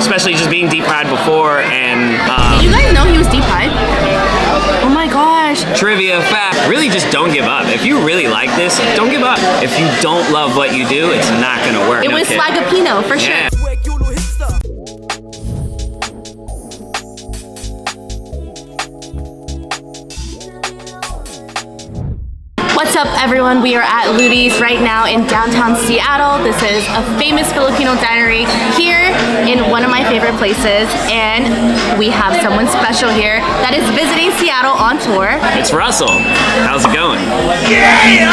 especially just being D-PRYDE before and you guys know he was D-PRYDE? Oh my gosh. Trivia fact, really just don't give up. If you really like this, don't give up. If you don't love what you do, it's not gonna work. It was Filipino for sure. What's up everyone? We are at Ludy's right now in downtown Seattle. This is a famous Filipino dinery here in one of my favorite places, and we have someone special here that is visiting Seattle on tour. It's Russell. How's it going? Yeah!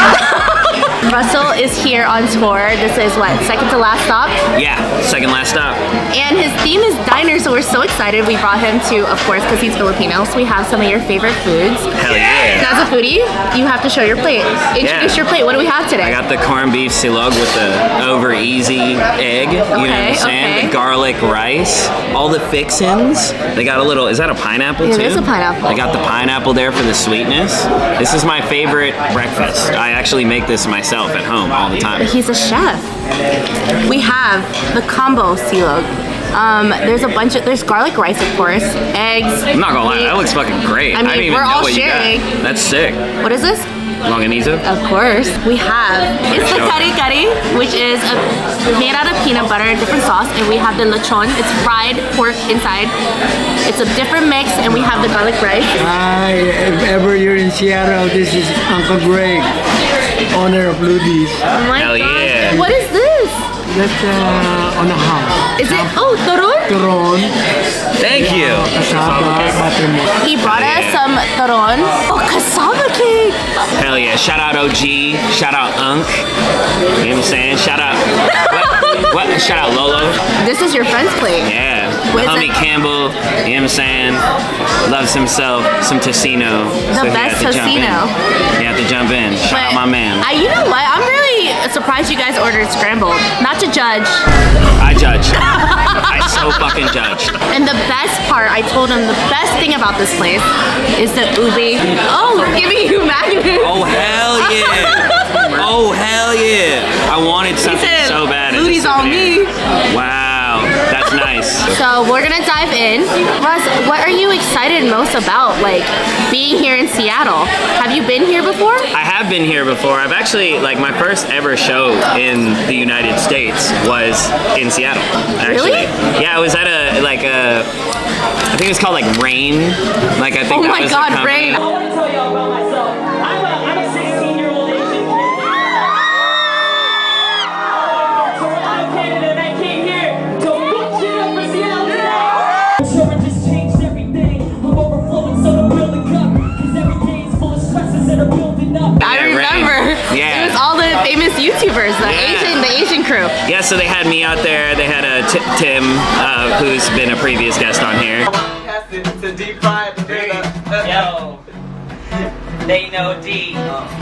Russell is here on tour. This is what, second to last stop? Yeah, second last stop. And his theme is diner, so we're so excited. We brought him to, of course, because he's Filipino, so we have some of your favorite foods. Hell yeah. As a foodie, you have to show your plate. Introduce your plate. What do we have today? I got the corned beef silog with the over easy egg. You know what I'm saying? The garlic rice. All the fixins. They got a little, is that a pineapple too? It is a pineapple. I got the pineapple there for the sweetness. This is my favorite breakfast. I actually make this myself at home all the time. He's a chef. We have the combo silog. There's a bunch of, there's garlic rice, of course, eggs. I'm not gonna lie, that looks fucking great. I mean, didn't even we're know all what sharing. You got. That's sick. What is this? Longaniza? Of course. We have, it's the kari kari, which is made out of peanut butter, different sauce, and we have the lechon. It's fried pork inside. It's a different mix, and we have the garlic rice. Hi, if ever you're in Seattle, this is Uncle Greg, owner of Ludy's. Oh my Hell God. Yeah. What is this? That's on the house. Is it, oh, turon? Turon. Thank you. Cassava, buttermilk. He brought us some turon. Oh, cassava cake. Hell yeah. Shout out OG. Shout out Unk. You know what I'm saying? Shout out, what? Shout out Lolo. This is your friend's plate. Yeah. What is Homie it? Campbell, you know what I'm saying? Loves himself some tocino. The best tocino. You have to jump in. Shout out my man. You know what? I'm really surprised you guys ordered scrambled. Not to judge. I judge. I so fucking judge. And the best part, I told him the best thing about this place is the ube. Oh, giving you magnets. Oh, hell yeah. Oh, hell yeah. I wanted something so bad. Ludy's on me. Wow. That's nice. So we're gonna dive in. Russ, what are you excited most about, like, being here in Seattle? Have you been here before? I have been here before. I've actually, like, my first ever show in the United States was in Seattle, actually. Really? Yeah, I was at I think it was called, like, Rain. Like, I think oh that my was God, the company. Rain. I want to tell y'all about myself. I'm a 16-year-old Asian kid. Toronto, Canada, and I came here to book shit up for Seattle today. Sure, it just changed everything. I'm overflowing, so I'm building up. Cause every day is full of stresses that are building up. I remember. Yeah. It was all the famous YouTubers, the Asian crew. Yeah, so they had me out there. They had Tim, who's been a previous guest on here. To D-PRYDE. Yo, they know D.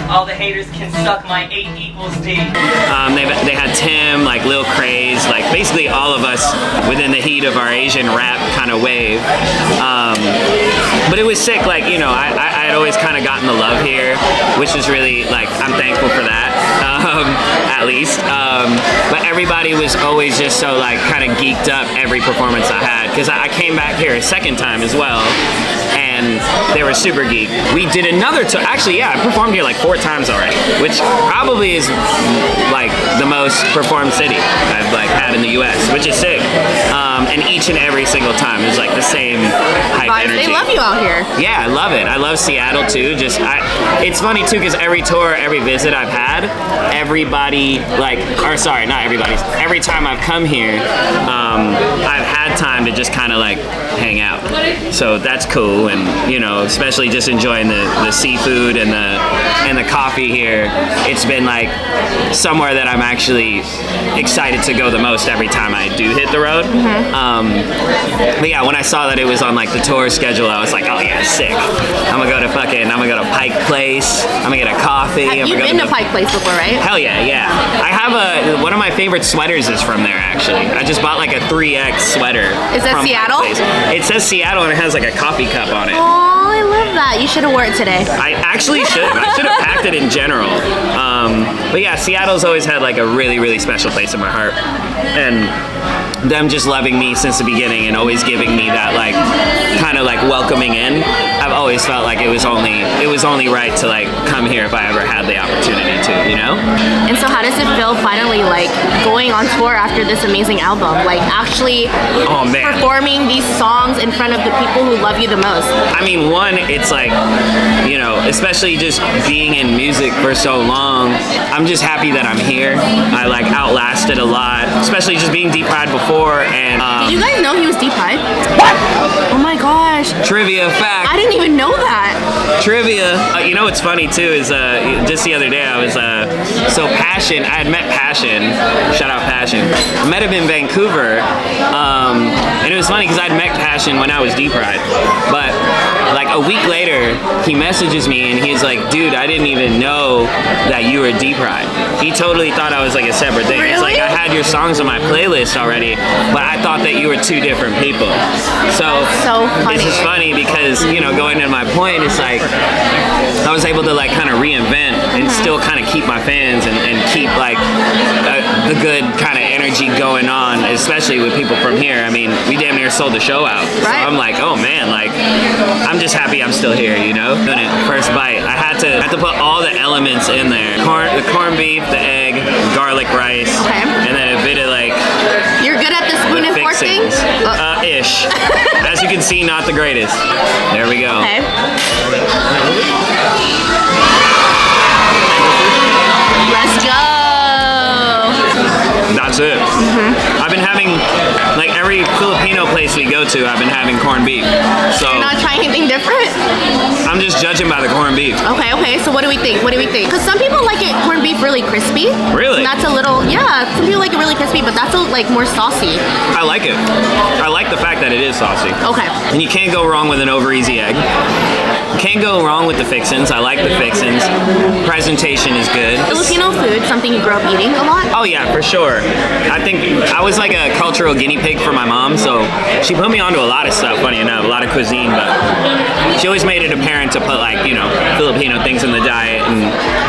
All the haters can suck my 8 equals D. They had Tim, like Lil Craze, like basically all of us within the heat of our Asian rap kind of wave. But it was sick, like, you know, I had always kind of gotten the love here, which is really, like, I'm thankful for that, at least. But everybody was always just so, like, kind of geeked up every performance I had, because I came back here a second time as well, and they were super geek. We did another tour. Actually, yeah, I performed here like 4 times already, which probably is like the most performed city I've like had in the US, which is sick. And each and every single time it was like the same hype energy. They love you out here. Yeah, I love it. I love Seattle too. It's funny too, because every tour, every visit I've had, everybody like, or sorry, not everybody. Every time I've come here, I've had time to just kind of like hang out. So that's cool, and you know, especially just enjoying the seafood and the coffee here. It's been like somewhere that I'm actually excited to go the most every time I do hit the road. But yeah, when I saw that it was on like the tour schedule, I was like, oh yeah, sick. I'm gonna go to Pike Place. I'm gonna get a coffee. Have you been to Pike Place before, right? Hell yeah, yeah. I have one of my favorite sweaters is from there actually. I just bought like a 3X sweater. Is that Seattle? It says Seattle and it has like a coffee cup on it. Oh, I love that. You should have worn it today. I actually should. I should have packed it in general. But yeah, Seattle's always had like a really, really special place in my heart. And them just loving me since the beginning and always giving me that like kind of like welcoming in. I've always felt like it was only right to like come here if I ever had the opportunity to, you know? And so how does it feel finally like going on tour after this amazing album? Like actually performing these songs in front of the people who love you the most? I mean, one, it's like, you know, especially just being in music for so long, I'm just happy that I'm here. I like outlasted a lot, especially just being D-PRYDE before. And did you guys know he was D-PRYDE? What? Oh my gosh. Trivia fact. I didn't even know that. Trivia. You know what's funny too is just the other day I was so Passion. I had met Passion. Shout out Passion. I met him in Vancouver, and it was funny because I'd met Passion when I was D-PRYDE, but like a week later he messages me and he's like, dude, I didn't even know that you were D-PRYDE. He totally thought I was like a separate thing. Really? It's like I had your songs on my playlist already, but I thought that you were two different people. So funny. It's just funny because, you know, going into my point, it's like I was able to like kind of reinvent and still kind of keep my fans and keep like the good kind of energy going on, especially with people from here. I mean, we damn near sold the show out. Right. So I'm like, oh man, like I'm just happy I'm still here, you know? Doing it first bite, I had to put all the elements in there. The corned beef, the egg, garlic rice, and then a bit of like You're good at the spoon and fork thing? Ish. As you can see, not the greatest. There we go. Okay. Let's go. That's it. I've been having, like every Filipino place we go to, I've been having corned beef. So You're not trying anything different? I'm just judging by the corned beef. Okay, so what do we think? Because some people like it corned beef really crispy. Really? And that's a little, yeah, some people like it really crispy, but that's like more saucy. I like it. I like the fact that it is saucy. Okay. And you can't go wrong with an over easy egg. Can't go wrong with the fixins. I like the fixins. Presentation is good. Filipino food, something you grew up eating a lot? Oh yeah, for sure. I think I was like a cultural guinea pig for my mom, so she put me onto a lot of stuff, funny enough, a lot of cuisine, but she always made it apparent to put like, you know, Filipino things in the diet and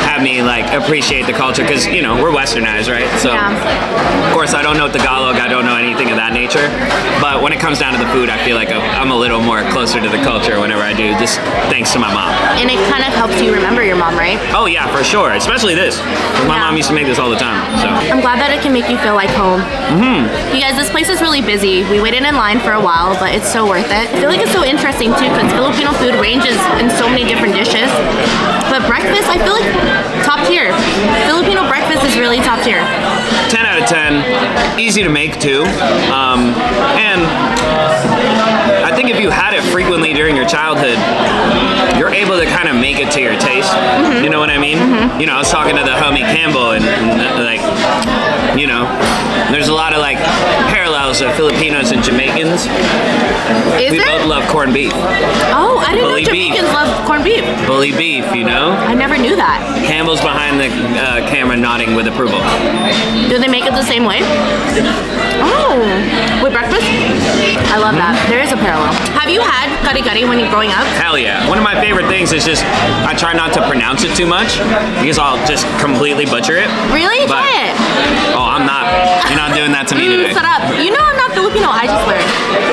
have me like appreciate the culture because, you know, we're westernized, right? So of course I don't know Tagalog, I don't know anything of that nature, but when it comes down to the food, I feel like I'm a little more closer to the culture whenever I do, just thanks to my mom. And it kind of helps you remember your mom, right? Oh yeah, for sure, especially this. My mom used to make this all the time, so. I'm glad that it can make you feel like home. You guys, this place is really busy. We waited in line for a while, but it's so worth it. I feel like it's so interesting too because Filipino food ranges in so many different dishes. But breakfast, I feel like top tier. Filipino breakfast is really top tier. 10 out of 10. Easy to make too. And I think if you had it frequently during your childhood, you're able to kind of make it to your taste. You know what I mean? You know, I was talking to the homie Campbell and like, you know, there's a lot of like parallels of Filipinos and Jamaicans. Is We there? both love corned beef. Oh, I didn't Bully know beef. Jamaicans love corned beef. Bully beef, you know? I never knew that. Campbell's behind the camera nodding with approval. Do they make it the same way? Oh, with breakfast? I love that. There is a parallel. Have you had kari-kari when you're growing up? Hell yeah. One of my favorite things is just, I try not to pronounce it too much because I'll just completely butcher it. Really? But- Try it. Oh, I'm not. You're not doing that to me today. Shut up. You know I'm not Filipino. I just learned.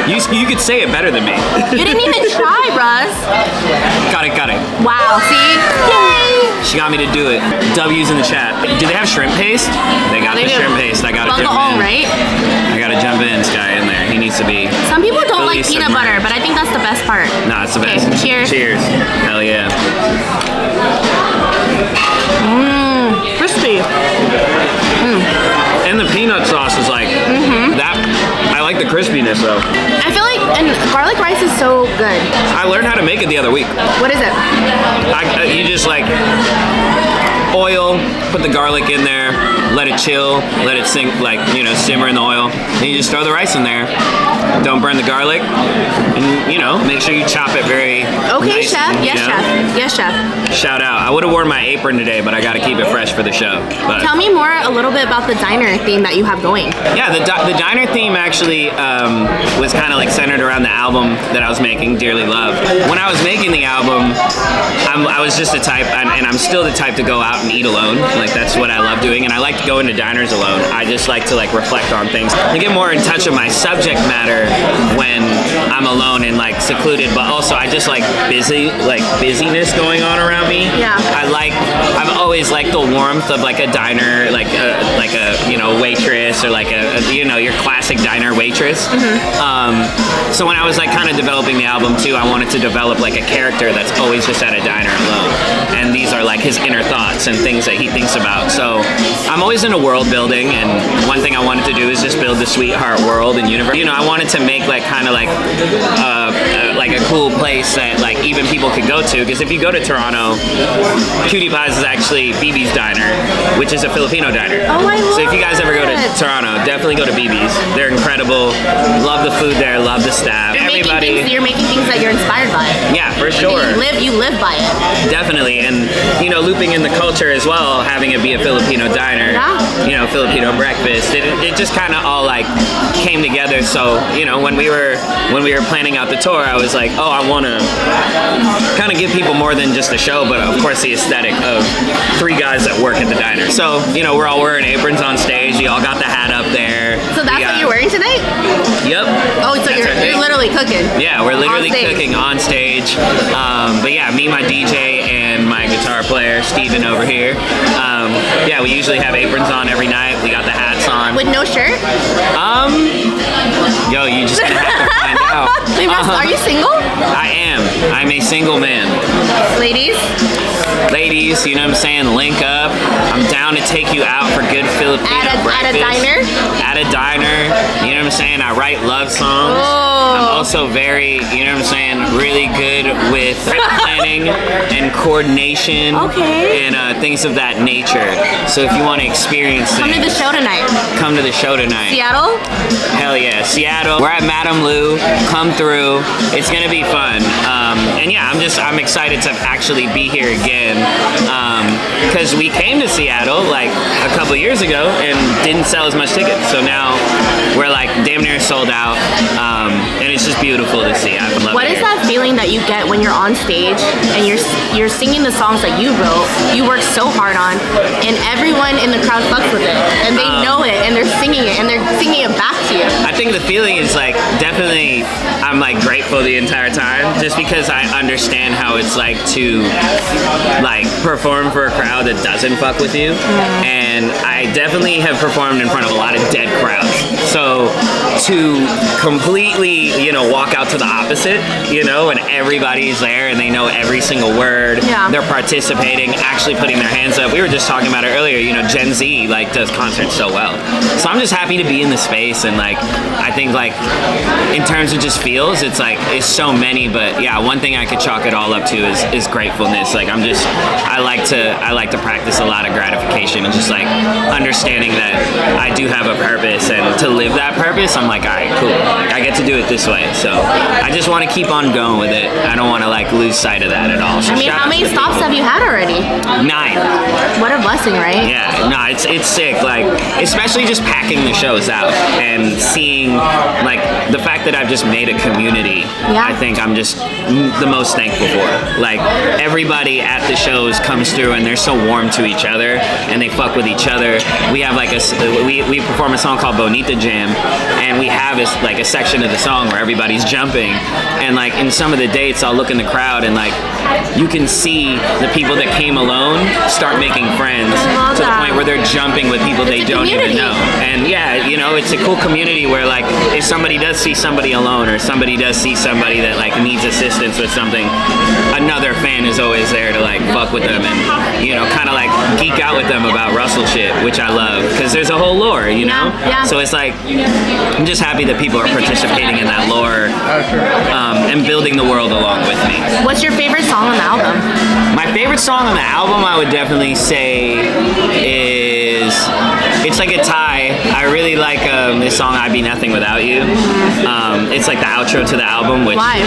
You could say it better than me. You didn't even try, Russ. Got it. Wow, see? Yay! She got me to do it. W's in the chat. Do they have shrimp paste? They got the do. shrimp paste. I gotta jump Bagoong, in. right? I gotta jump in, this guy in there. He needs to be. Some people don't fully like peanut butter, but I think that's the best part. Nah, it's the Okay, best. cheers. Cheers. Hell yeah. Crispy. And the peanut sauce is like that. I like the crispiness though. I feel like, and garlic rice is so good. I learned how to make it the other week. What is it? You just like oil, put the garlic in there, let it chill, let it sink, like, you know, simmer in the oil. And you just throw the rice in there. Don't burn the garlic, and you know, make sure you chop it very. Okay, nice, chef. Yes, you know? chef. Yes, chef. Shout out. I would have worn my apron today, but I got to keep it fresh for the show. But Tell me more a little bit about the diner theme that you have going. yeah, the diner theme actually was kind of like centered around the album that I was making, Dearly Loved. When I was making the album, I was just the type, and I'm still the type to go out and eat alone. Like that's what I love doing, and I like to go into diners alone. I just like to like reflect on things. I get more in touch with my subject matter when I'm alone and like secluded, but also I just like busyness going on around me. Yeah. I've always liked the warmth of like a diner, like a you know waitress or like a you know your classic diner waitress. So when I was like kind of developing the album too, I wanted to develop like a character that's always just at a diner alone, and these are like his inner thoughts and things that he thinks about. So I'm always into world building, and one thing I wanted to do is just build the sweetheart world and universe. You know, I wanted to make like kind of like a cool place that like even people could go to, because if you go to Toronto, Cutie Pies is actually BB's Diner, which is a Filipino diner. Oh, I love So if you guys ever go to it. Toronto, definitely go to BB's. They're incredible. Love the food there. Love the staff. You're making things that you're inspired by. Yeah, for sure. You live by it. Definitely, and you know, looping in the culture as well, having it be a Filipino diner, Yeah. you know, Filipino breakfast. It just kind of all like came together. So you know, when we were planning out the tour, I was like, oh, I want to kind of give people more than just a show, but of course the aesthetic of three guys that work at the diner. So you know, we're all wearing aprons on stage. We all got the hat up there. So that's what you're wearing tonight? Yep. Oh, so you're literally cooking. Yeah, we're literally On stage. cooking on stage. But yeah, me, my DJ, and my guitar player, Steven over here. Yeah, we usually have aprons on every night. We got the hats on. With no shirt? Yo, you just gonna have to find out. Are you single? I am. I'm a single man. Ladies, you know what I'm saying? Link up. I'm down to take you out for good Filipino breakfast. At a diner? At a diner. You know what I'm saying? I write love songs. Oh. I'm also very, you know what I'm saying, really good with planning and coordination. Okay. And things of that nature. So if you want to experience Come to the show tonight. come to the show tonight. Seattle? Hell yeah, Seattle. We're at Madame Lou. Come through. It's gonna be fun. And yeah, I'm excited to actually be here again. Because we came to Seattle like a couple years ago and didn't sell as much tickets. So now we're like damn near sold out. And it's just beautiful to see. I love it. What is that feeling that you get when you're on stage and you're singing the songs that you wrote, you worked so hard on, and everyone in the crowd fucks with it, and they know it, and they're singing it, and they're singing it back to you? I think the feeling is like definitely I'm like grateful the entire time, just because I understand how it's like to like perform for a crowd that doesn't fuck with you. And I definitely have performed in front of a lot of dead crowds. So to completely, you know, walk out to the opposite, you know, and everybody's there and they know every single word. Yeah. They're participating, actually putting their hands up. We were just talking about it earlier, you know, Gen Z like does concerts so well. So I'm just happy to be in the space, and like I think like in terms of just feels, it's like it's so many, but yeah, one thing I could chalk it all up to is gratefulness. Like I like to practice a lot of gratification and just like understanding that I do have a purpose, and to live that purpose, I'm like, all right, cool. Like I get to do it this way. So I just want to keep on going with it. I don't want to like lose sight of that at all. So I mean, how many stops have you had already? 9. What a blessing, right? Yeah, no, it's sick. Like, especially just packing the shows out and seeing, like, the fact that I've just made a community. Yeah. I think I'm just the most thankful for. Like, everybody at the shows comes through and they're so warm to each other and they fuck with each other. We have like we perform a song called Bonita Jam, and we have a section of the song where everybody's jumping, and like in some of the dates I'll look in the crowd and like you can see the people that came alone start making friends to the point where they're jumping with people they don't even know. And yeah, you know, it's a cool community where like if somebody does see somebody alone or somebody does see somebody that like needs assistance with something, another fan is always there to like fuck with them and, you know, kind of like geek out with them about Russell shit, which I love because there's a whole lore, you know? Yeah. So it's like, I'm just happy that people are participating in that lore and building the world along with me. What's your favorite song on the album? My favorite song on the album, I would definitely say is, it's like a tie. I really like this song, I'd Be Nothing Without You. it's like the outro to the album. Which, Why?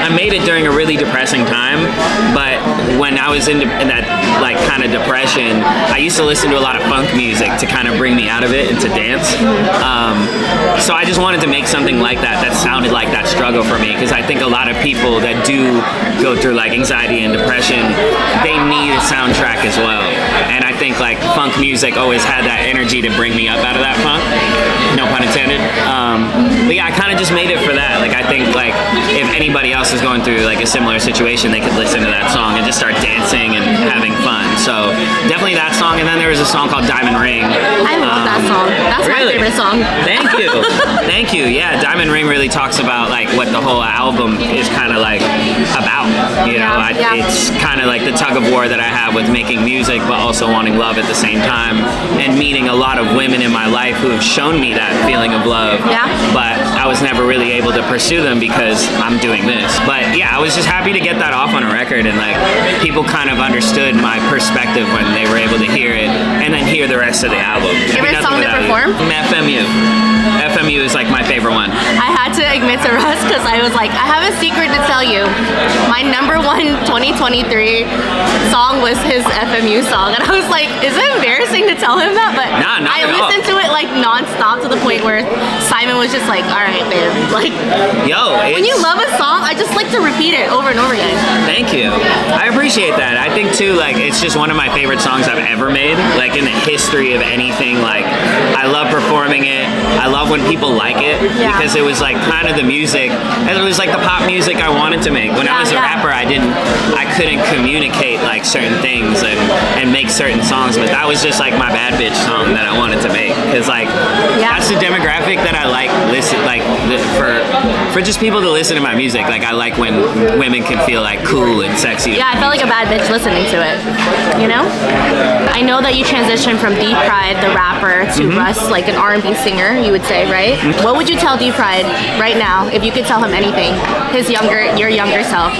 I made it during a really depressing time, but when I was in that like kind of depression, I used to listen to a lot of funk music to kind of bring me out of it and to dance. So I just wanted to make something like that sounded like that struggle for me, because I think a lot of people that do go through like anxiety and depression, they need a soundtrack as well. And I think like funk music always had that energy to bring me up out of that funk. No pun intended. But yeah, I kind of just made it for that. Like I think like if anybody else is going through like a similar situation, they could listen to that song and just start dancing and having fun. So definitely that song. And then there was a song called Diamond Ring. I love that song. That's really? my favorite song. Thank you. Thank you. Yeah, Diamond Ring really talks about like what the whole album is kind of like about. You know, it's kind of like the tug of war that I have with making music, but also wanting love at the same time, and meeting a lot of women in my life who have shown me that feeling of love. Yeah. But I was never really able to pursue them because I'm doing this. But yeah, I was just happy to get that off on a record, and like people kind of understood my perspective when they were able to hear it, and then hear the rest of the album. Favorite song to perform? FMU. FMU is like my favorite one. I had to admit to Russ because I was like, I have a secret to tell you. My number one 2023 song was his FMU song, and I was like, is it embarrassing to tell him that? But Nah, not I at all. listened to it like non-stop to the point where Simon was just like, all right, babe. Like, Yo, when you love a song, I just like to repeat it over and over again. Thank you. I appreciate that. I think too, like, it's just one of my favorite songs I've ever made. Like in the history of anything. Like, I love performing it. I love when people like it, because it was like kind of the music, and it was like the pop music I wanted to make. When I was a rapper, I couldn't communicate like certain things and make certain songs, but that was just like my bad bitch song that I wanted to make, because like that's the demographic that I like for just people to listen to my music. Like I like when women can feel like cool and sexy. Yeah, I felt like a bad bitch listening to it, you know? I know that you transitioned from D-PRYDE, the rapper, to Russ, like an R&B singer, you would say, right? What would you tell D-PRYDE right now, if you could tell him anything? Your younger self.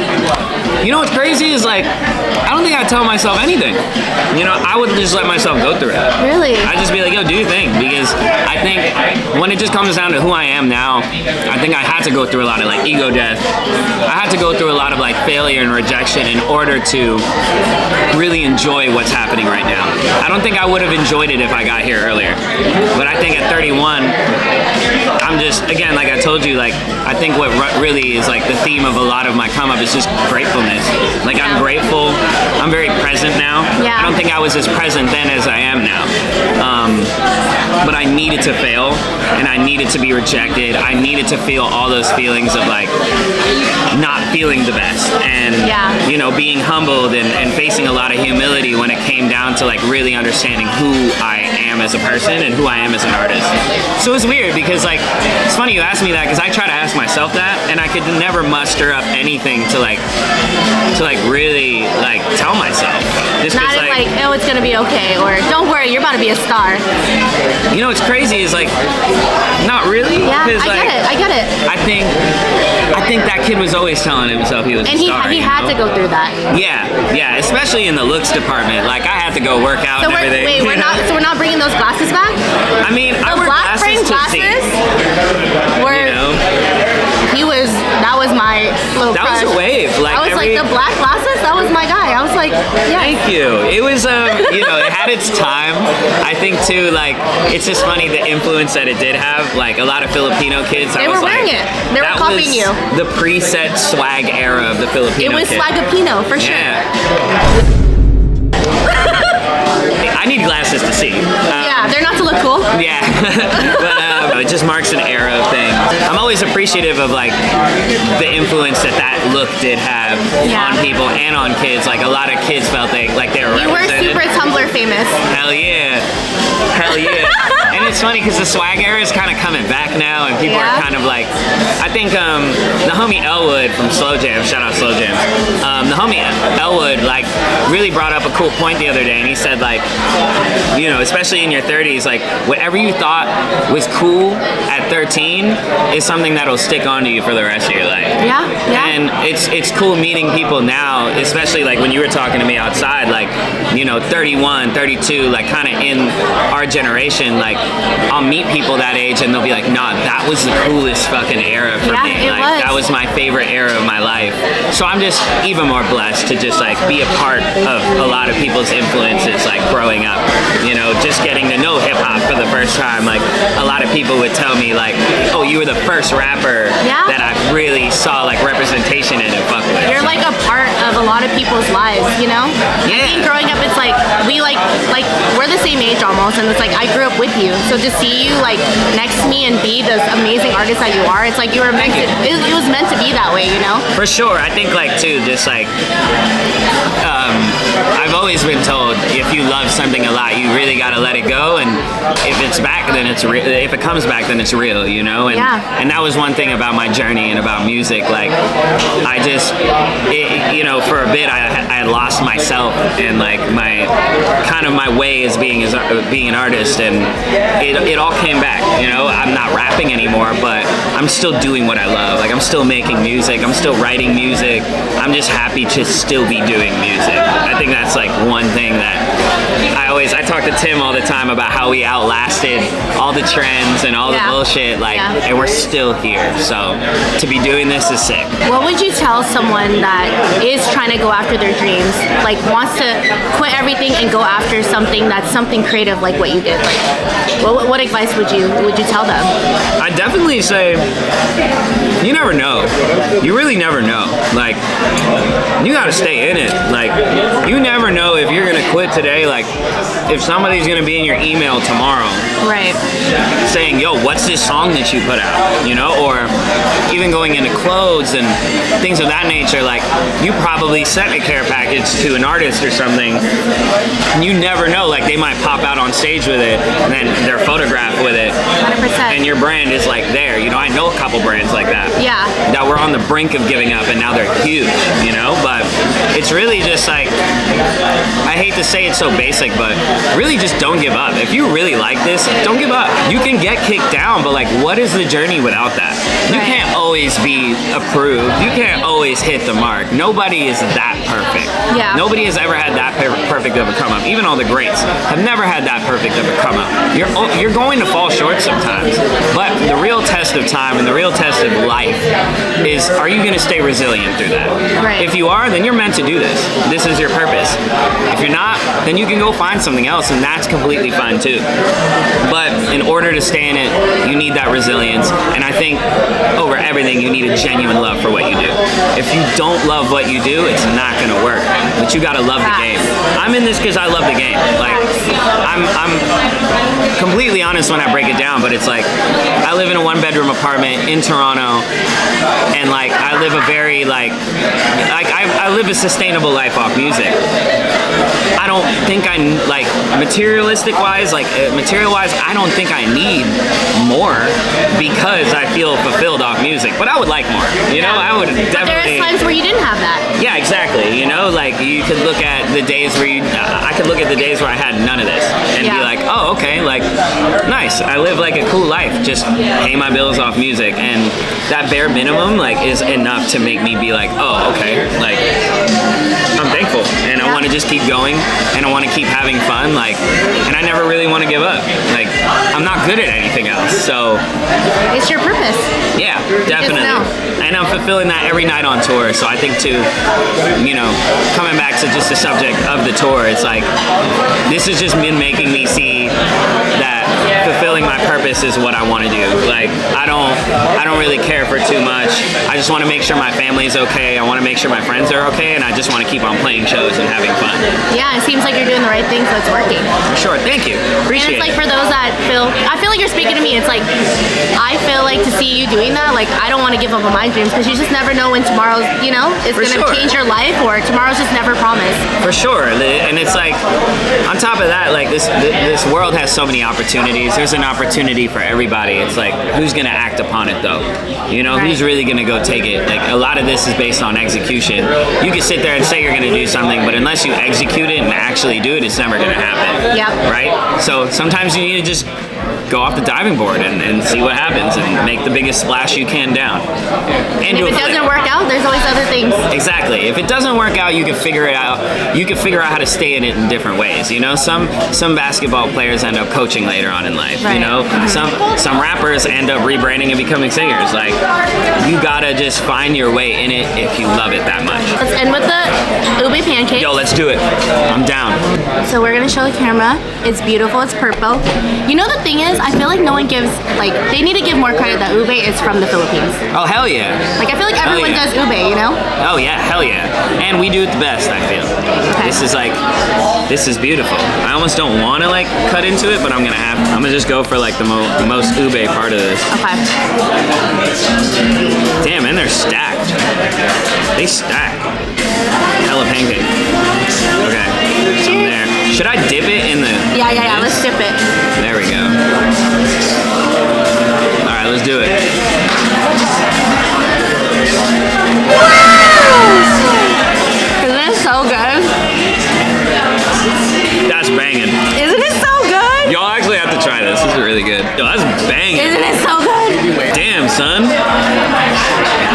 You know what's crazy is like, I don't think I'd tell myself anything. You know, I would just let myself go through it. Really? I'd just be like, yo, do your thing, because I think when it just comes down to who I am now, I think I had to go through a lot of like ego death. I had to go through a lot of like failure and rejection in order to really enjoy what's happening right now. I don't think I would have enjoyed it if I got here earlier. But I think at 31, I'm just, again, like I told you, like I think what really is like the theme of a lot of my come up is just gratefulness. Like I'm grateful. I'm very present now. Yeah. I don't think I was as present then as I am now. But I needed to fail, and I needed to be rejected. I needed to feel all those feelings of like not feeling the best, and you know, being humbled and facing a lot of humility when it came down to like really understanding who I am as a person and who I am as an artist. So it's weird because like, it's funny you asked me that, because I try to ask myself that, and I could never muster up anything to really like tell myself. Just Not in like, oh, it's gonna be okay, or don't worry, you're about to be a star. You know what's crazy is like, not really. Yeah, I get it. I think that kid was always telling himself he was a star. And he had to go through that. Yeah, especially in the looks department. Like I had to go work out and everything. Wait, we're not bringing those glasses back? I mean, I The wear black frame glasses were, you know? That was my little That crush. was a wave. Like I was like, the black glasses, that was my guy. I was like, yeah. Thank you. It was, you know, it had its time. I think too, like, it's just funny the influence that it did have. Like a lot of Filipino kids, They were wearing it. They were copying you. The preset swag era of the Filipino It was kid. swagapino, for sure. Yeah. I need glasses to see. Yeah, they're not to look cool. Yeah, but it just marks an era of things. I'm always appreciative of like the influence that look did have on people and on kids. Like a lot of kids felt like they were You were represented. super Tumblr famous. Hell yeah. And it's funny because the swag era is kind of coming back now, and people are kind of like, I think the homie Elwood from Slow Jam, shout out Slow Jam, the homie Elwood like really brought up a cool point the other day, and he said like, you know, especially in your 30s, like whatever you thought was cool at 13 is something something that'll stick onto you for the rest of your life. Yeah, yeah. And it's cool meeting people now, especially like when you were talking to me outside, like, you know, 31, 32, like kind of in our generation, like I'll meet people that age and they'll be like, nah, that was the coolest fucking era for Yeah, me. it Like was. that was my favorite era of my life. So I'm just even more blessed to just like be a part of a lot of people's influences, like growing up, you know, just getting to know hip hop for the first time. Like a lot of people would tell me like, oh, you were the first rapper Yeah. that I really saw like representation in and fuck with. You're like a part of a lot of people's lives, you know? Yeah. I think growing up, it's like, we like we're the same age almost, and it's like, I grew up with you. So to see you like next to me and be this amazing artist that you are, it's like you were meant to, it was meant to be that way, you know? For sure. I think like too, just like, I've always been told if you love something a lot, you really gotta let it go, and if it's back, then it's real. If it comes back, then it's real, you know. And and that was one thing about my journey and about music. Like, I just, you know, for a bit, I had lost myself and like my kind of my way as being an artist, and it all came back. You know, I'm not rapping anymore, but I'm still doing what I love. Like, I'm still making music. I'm still writing music. I'm just happy to still be doing music. I think that's like one thing that I talk to Tim all the time about how we outlasted all the trends and all the bullshit, like, and we're still here. So to be doing this is sick. What would you tell someone that is trying to go after their dreams, like wants to quit everything and go after something that's something creative like what you did? Like, what advice would you tell them? I definitely say, you never know. You really never know. Like, you gotta stay in it. Like, you never know if you're gonna quit today. Like, if somebody's gonna be in your email tomorrow, right, saying, yo, what's this song that you put out? You know, or even going into clothes and things of that nature. Like, you probably sent a care package to an artist or something. You never know. Like, they might pop out on stage with it, and then they're photographed with it. 100%. And your brand is like there. You know, I know a couple brands like that. Yeah. That were on the brink of giving up, and now they're huge. You know, but it's really just like, I hate to say it so basic, but really just don't give up. If you really like this, don't give up. You can get kicked down, but like, what is the journey without that? You can't always be approved. You can't always hit the mark. Nobody is that perfect. Yeah. Nobody has ever had that perfect of a come up. Even all the greats have never had that perfect of a come up. You're going to fall short sometimes, but the real test of time and the real test of life is, are you going to stay resilient through that? Right. If you are, then you're meant to do this. This is your purpose. If you're not, then you can go find something else, and that's completely fine too. But in order to stay in it, you need that resilience, and I think over everything, you need a genuine love for what you do. If you don't love what you do, it's not gonna work. But you gotta love the game. I'm in this because I love the game. Like, I'm completely honest when I break it down, but it's like, I live in a one-bedroom apartment in Toronto, and like, I live a very like I live a sustainable life off music. I don't think I, like, materialistic-wise, like, material-wise, I don't think I need more because I feel fulfilled off music. But I would like more, you know? I would definitely... But there are times where you didn't have that. Yeah, exactly, you know? Like, you could look at the days where I could look at the days where I had none of this and be like, oh, okay, like, nice. I live, like, a cool life. Just pay my bills off music. And that bare minimum, like, is enough to make me be like, oh, okay, like, I'm thankful. And I want to just keep going, and I want to keep having fun, like, and I never really want to give up. Like, I'm not good at anything else, so It's your purpose. yeah, definitely. And I'm fulfilling that every night on tour. So I think too, you know, coming back to just the subject of the tour, it's like, this has just been making me see that fulfilling my purpose is what I want to do. Like, I don't really care for too much. I just want to make sure my family's okay. I want to make sure my friends are okay, and I just want to keep on playing shows and having fun. Yeah, it seems like you're doing the right thing, so it's working. Sure, thank you. Appreciate And it's like, it. for those that I feel like you're speaking to me. It's like, I feel like to see you doing that, like, I don't want to give up on my dreams, because you just never know when tomorrow's, you know, is For going to sure. change your life, or tomorrow's just never promised. For sure, and it's like, on top of that, like, this world has so many opportunities. There's an opportunity for everybody. It's like, who's gonna act upon it though? You know, who's really gonna go take it? Like, a lot of this is based on execution. You can sit there and say you're gonna do something, but unless you execute it and actually do it, it's never gonna happen. Yep. Right? So sometimes you need to just go off the diving board and see what happens and make the biggest splash you can down. And If it doesn't work out, there's always other things. Exactly. If it doesn't work out, you can figure it out. You can figure out how to stay in it in different ways. You know, some basketball players end up coaching later on in life. Right. You know, some rappers end up rebranding and becoming singers. Like, you gotta just find your way in it if you love it that much. Let's end with the ube pancake. Yo, let's do it. I'm down. So we're gonna show the camera. It's beautiful. It's purple. You know, the thing is, I feel like no one gives, like, they need to give more credit that ube is from the Philippines. Oh, hell yeah. Like, I feel like everyone yeah. does ube, you know? Oh yeah, hell yeah. And we do it the best, I feel. Okay. This is beautiful. I almost don't want to like cut into it, but I'm gonna just go for like the most ube part of this. Okay. Damn, and they're stacked. They stack. Hella pancake. Okay, some there. Should I dip it in the... Yeah, let's dip it. There we go. All right, let's do it. Isn't it so good? That's banging. Isn't it so good? Y'all actually have to try this. This is really good. Yo, that's banging. Isn't it so good? Damn, son.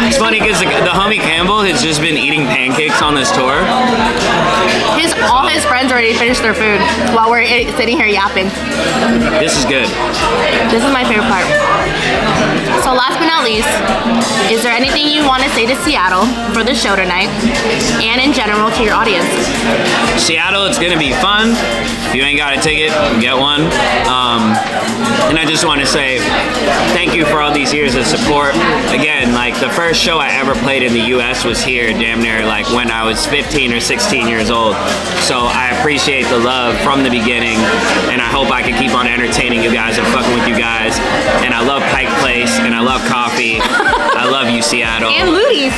It's funny because the homie Campbell has just been eating pancakes on this tour. All his friends already finished their food while we're sitting here yapping. This is good. This is my favorite part. So last but not least, is there anything you want to say to Seattle for the show tonight and in general to your audience? Seattle, it's gonna be fun. If you ain't got a ticket, get one. And I just want to say thank you for all these years of support. Again, like the first show I ever played in the US was here damn near like when I was 15 or 16 years old. So I appreciate the love from the beginning, and I hope I can keep on entertaining you guys and fucking with you guys. And I love Pike Place, and I love coffee. I love you, Seattle. And Ludy's.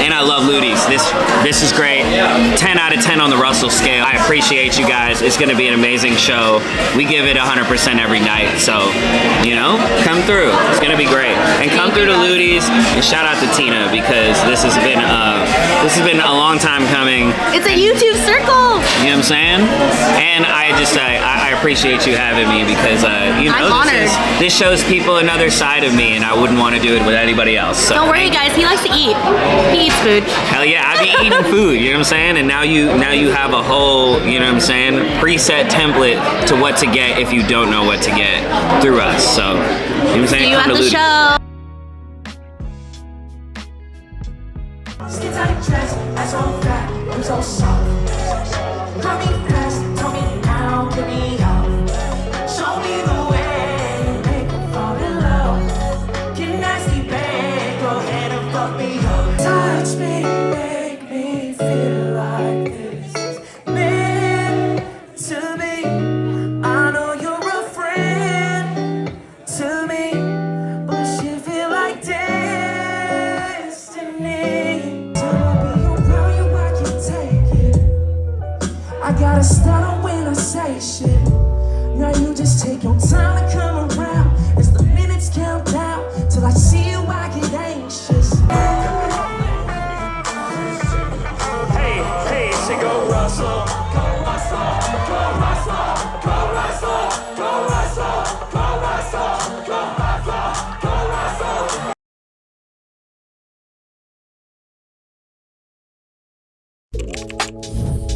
And I love Ludy's. This is great. 10 out of 10 on the Russell scale. I appreciate you guys. It's gonna be an amazing show. We give it 100% every night. So, you know, come through. It's gonna be great. And come through to Ludy's, and shout out to Teena, because this has been a long time coming. It's a YouTube circle. You know what I'm saying? And I appreciate you having me, because you know, I'm honored. This shows people another side of me, and I wouldn't want to do it with anybody else. So Don't worry, guys. He likes to eat. He eats food. hell yeah, I be eating food, you know what I'm saying? And now you have a whole, you know what I'm saying, preset template to what to get if you don't know what to get through us. So, you know what I'm saying? See you Come at to the Ludy. show. Skin tight dress, that's all fat, I'm so soft. Got me fast, tell me now, give me up. Show me the way, make me fall in love. Get nasty, babe, go ahead and fuck me up. Touch me, make me feel like this is meant to be. I know you're a friend to me, but you feel like destiny. I gotta stutter when I say shit. Now you just take your time to come around. As the minutes count down till I see you, I get anxious. Hey, say go Russell. Go Russell, go Russell, go Russell, go Russell, go Russell, go Russell, go Russell.